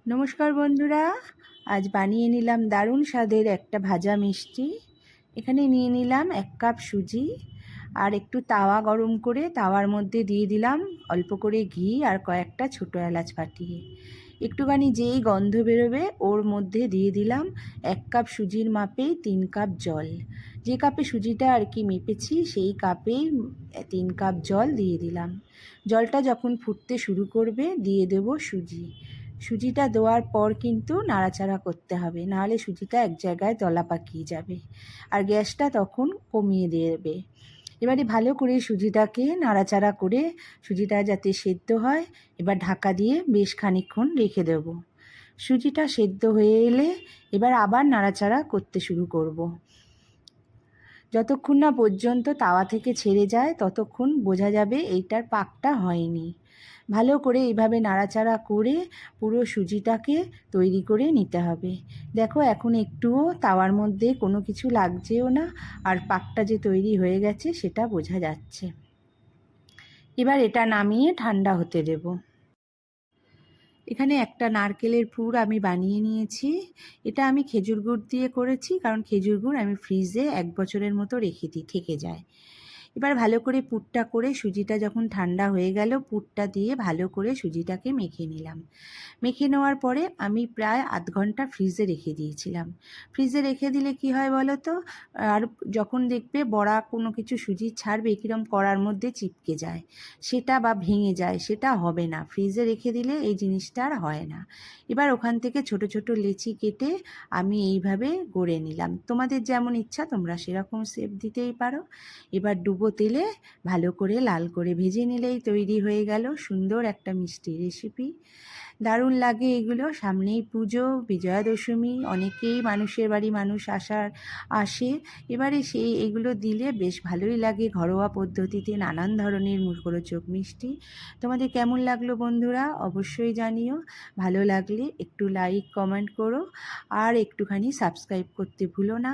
নমস্কার বন্ধুরা, আজ বানিয়ে নিলাম দারুণ স্বাদের একটা ভাজা মিষ্টি। এখানে নিয়ে নিলাম 1 কাপ সুজি আর একটু তাওয়া গরম করে তাওয়ার মধ্যে দিয়ে দিলাম অল্প করে ঘি আর কয়েকটা ছোটো এলাচ ফাটিয়ে। একটুখানি যেই গন্ধ বেরোবে ওর মধ্যে দিয়ে দিলাম 1 কাপ সুজির মাপেই 3 কাপ জল। যে কাপে সুজিটা আর কি মেপেছি সেই কাপেই 3 কাপ জল দিয়ে দিলাম। জলটা যখন ফুটতে শুরু করবে দিয়ে দেবো সুজি। সুজিটা দেওয়ার পর কিন্তু নাড়াচাড়া করতে হবে, নাহলে সুজিটা এক জায়গায় দলা পাকিয়ে যাবে। আর গ্যাসটা তখন কমিয়ে দেবে। এবারে ভালো করে সুজিটাকে নাড়াচাড়া করে সুজিটা যাতে সেদ্ধ হয়, এবার ঢাকা দিয়ে বেশ খানিকক্ষণ রেখে দেব। সুজিটা সেদ্ধ হয়ে এলে এবার আবার নাড়াচাড়া করতে শুরু করব। যতক্ষণ না পর্যন্ত তাওয়া থেকে ছেড়ে যায় ততক্ষণ বোঝা যাবে এইটার পাকটা হয়নি। ভালো করে এইভাবে নাড়াচাড়া করে পুরো সুজিটাকে তৈরি করে নিতে হবে। দেখো এখন একটুও তাওয়ার মধ্যে কোনো কিছু লাগছেও না, আর পাকটা যে তৈরি হয়ে গেছে সেটা বোঝা যাচ্ছে। এবার এটা নামিয়ে ঠান্ডা হতে দেব। এখানে একটা নারকেলের পুর আমি বানিয়ে নিয়েছি। এটা আমি খেজুর গুড় দিয়ে করেছি, কারণ খেজুর গুড় আমি ফ্রিজে 1 বছরের মতো রেখে দিই, থেকে যায়। এবার ভালো করে পুরটা করে সুজিটা যখন ঠান্ডা হয়ে গেল, পুরটা দিয়ে ভালো করে সুজিটাকে মেখে নিলাম। মেখে নেওয়ার পরে আমি প্রায় আধ ঘন্টা ফ্রিজে রেখে দিয়েছিলাম। ফ্রিজে রেখে দিলে কি হয় বলো তো, আর যখন দেখবে বড়া কোনো কিছু সুজি ছাড়বে কীরকম কড়ার মধ্যে চিপকে যায়, সেটা বা ভেঙে যায়, সেটা হবে না। ফ্রিজে রেখে দিলে এই জিনিসটা আর হয় না। এবার ওখান থেকে ছোট ছোট লেচি কেটে আমি এইভাবে গড়ে নিলাম। তোমাদের যেমন ইচ্ছা তোমরা সেরকম শেপ দিতেই পারো। এবার ডুবো তেলে ভালো করে লাল করে ভেজে নিলেই তৈরি হয়ে গেল সুন্দর একটা মিষ্টি রেসিপি। দারুণ লাগে এগুলো। সামনেই পুজো, বিজয়া দশমী, অনেকেই মানুষের বাড়ি মানুষ আসে। এবারে এগুলো দিলে বেশ ভালোই লাগে। ঘরোয়া পদ্ধতিতে নানান ধরনের মুখরোচক মিষ্টি। তোমাদের কেমন লাগলো বন্ধুরা অবশ্যই জানিও। ভালো লাগলে একটু লাইক কমেন্ট করো আর একটুখানি সাবস্ক্রাইব করতে ভুলো না।